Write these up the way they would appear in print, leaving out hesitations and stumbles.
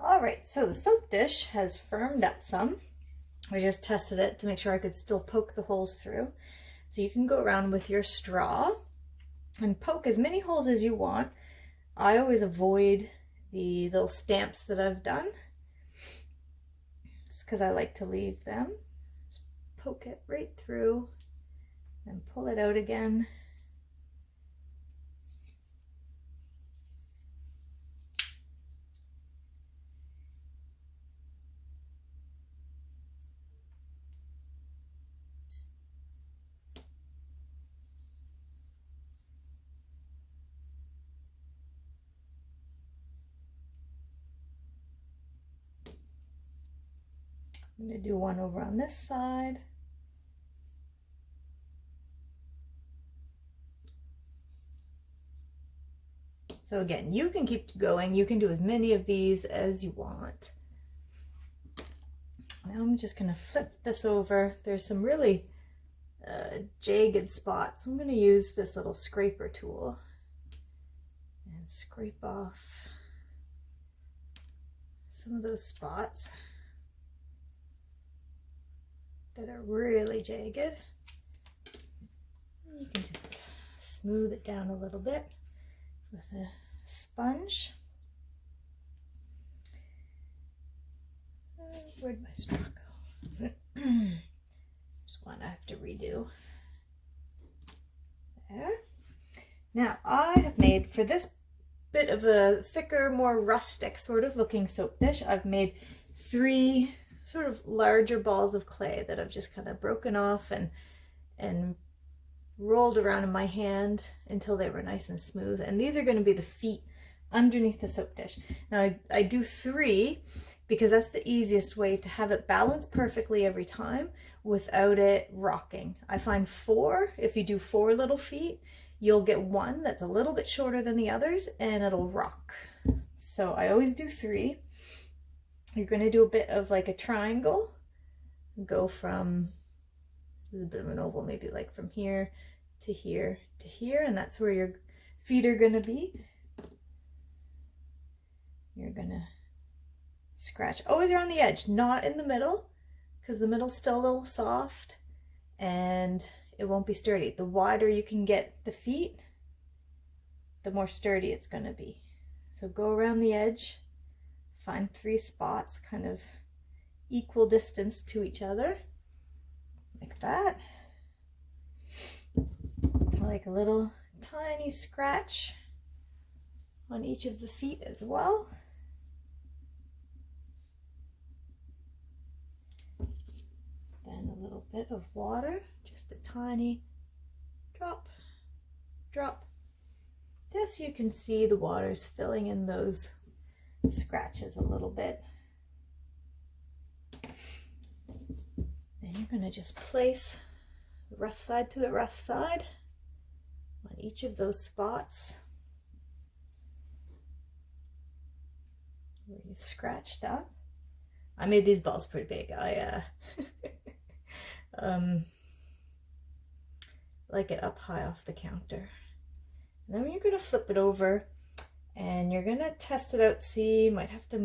All right, so the soap dish has firmed up some. I just tested it to make sure I could still poke the holes through. So you can go around with your straw and poke as many holes as you want. I always avoid the little stamps that I've done. It's because I like to leave them. Just poke it right through and pull it out again. I'm going to do one over on this side. So again, you can keep going. You can do as many of these as you want. Now I'm just going to flip this over. There's some really jagged spots. I'm going to use this little scraper tool and scrape off some of those spots that are really jagged. You can just smooth it down a little bit with a sponge. Where'd my straw go? There's one I have to redo. There. Now I have made, for this bit of a thicker, more rustic sort of looking soap dish, I've made 3 sort of larger balls of clay that I've just kind of broken off and rolled around in my hand until they were nice and smooth. And these are going to be the feet underneath the soap dish. Now I do 3 because that's the easiest way to have it balance perfectly every time without it rocking. I find 4, if you do 4 little feet, you'll get one that's a little bit shorter than the others and it'll rock. So I always do 3. You're going to do a bit of like a triangle. Go from, this is a bit of an oval, maybe like from here to here to here, and that's where your feet are going to be. You're going to scratch always around the edge, not in the middle, because the middle's still a little soft and it won't be sturdy. The wider you can get the feet, the more sturdy it's going to be. So go around the edge. Find 3 spots kind of equal distance to each other, like that. Like a little tiny scratch on each of the feet as well. Then a little bit of water, just a tiny drop, drop. Just so you can see the water's filling in those scratches a little bit. Then you're going to just place the rough side to the rough side on each of those spots where you've scratched up. I made these balls pretty big. I like it up high off the counter. And then you're going to flip it over and you're gonna test it out, see, you might have to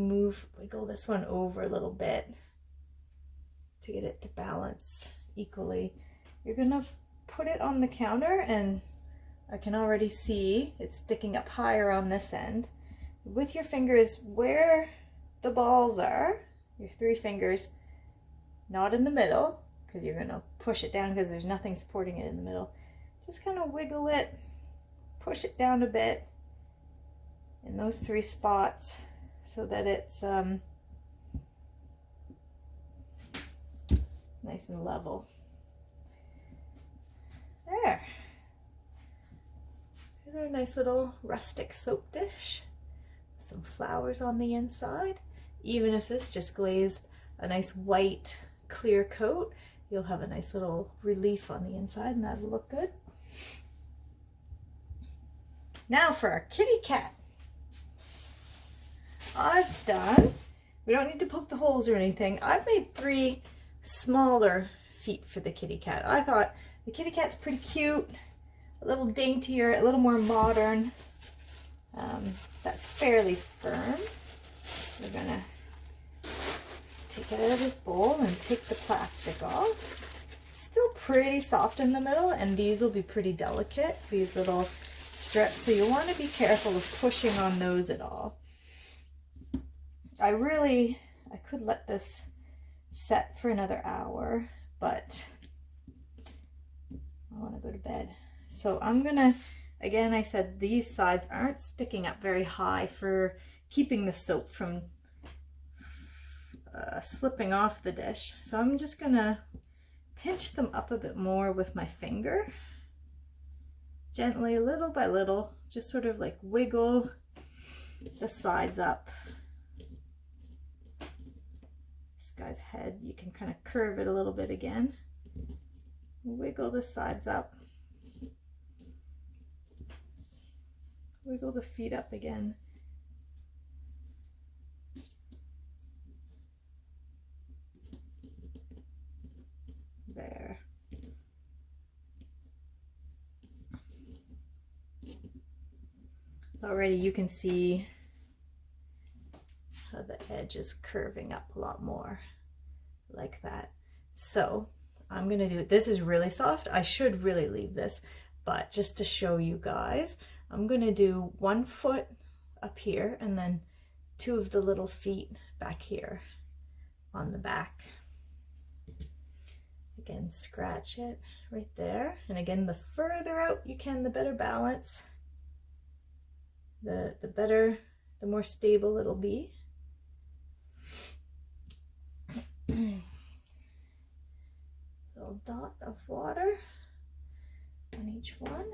wiggle this one over a little bit to get it to balance equally. You're gonna put it on the counter and I can already see it's sticking up higher on this end. With your fingers where the balls are, your 3 fingers, not in the middle, because you're gonna push it down because there's nothing supporting it in the middle. Just kind of wiggle it, push it down a bit in those 3 spots so that it's nice and level. There. Here's our nice little rustic soap dish. Some flowers on the inside. Even if this just glazed a nice white clear coat, you'll have a nice little relief on the inside and that'll look good. Now for our kitty cat. We don't need to poke the holes or anything. I've made 3 smaller feet for the kitty cat. I thought the kitty cat's pretty cute, a little daintier, a little more modern. That's fairly firm. We're gonna take it out of this bowl and take the plastic off. Still pretty soft in the middle, and these will be pretty delicate, these little strips, so you want to be careful of pushing on those at all. I could let this set for another hour, but I want to go to bed. So I'm gonna, again, I said these sides aren't sticking up very high for keeping the soap from slipping off the dish. So I'm just gonna pinch them up a bit more with my finger. Gently, little by little, just sort of like wiggle the sides up. This guy's head, you can kind of curve it a little bit again. Wiggle the sides up. Wiggle the feet up again. There. So already you can see how the edge is curving up a lot more, like that. So I'm gonna do it. This is really soft. I should really leave this, but just to show you guys, I'm gonna do 1 foot up here and then 2 of the little feet back here on the back. Again, scratch it right there. And again, the further out you can, the better balance, the better, the more stable it'll be. Little dot of water on each one.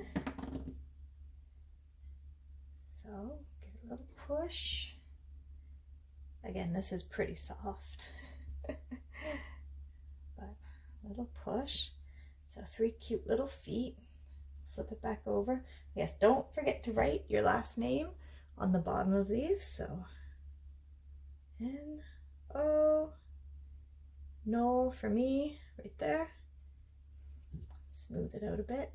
So give it a little push. Again, this is pretty soft. Little push. So 3 cute little feet. Flip it back over. Yes, don't forget to write your last name on the bottom of these. So N-O, Noel for me, right there. Smooth it out a bit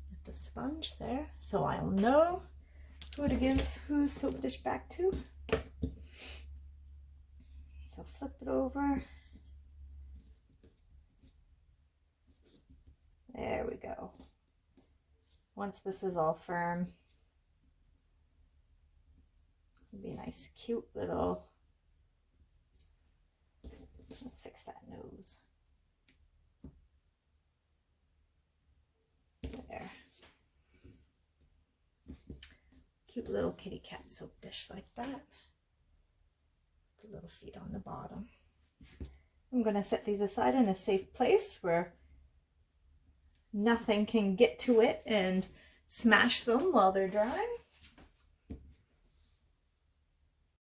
with the sponge there, so I'll know who to give whose soap dish back to. So flip it over. There we go. Once this is all firm, it'll be a nice, cute little, I'll fix that nose. There. Cute little kitty cat soap dish like that. The little feet on the bottom. I'm going to set these aside in a safe place where nothing can get to it and smash them while they're drying.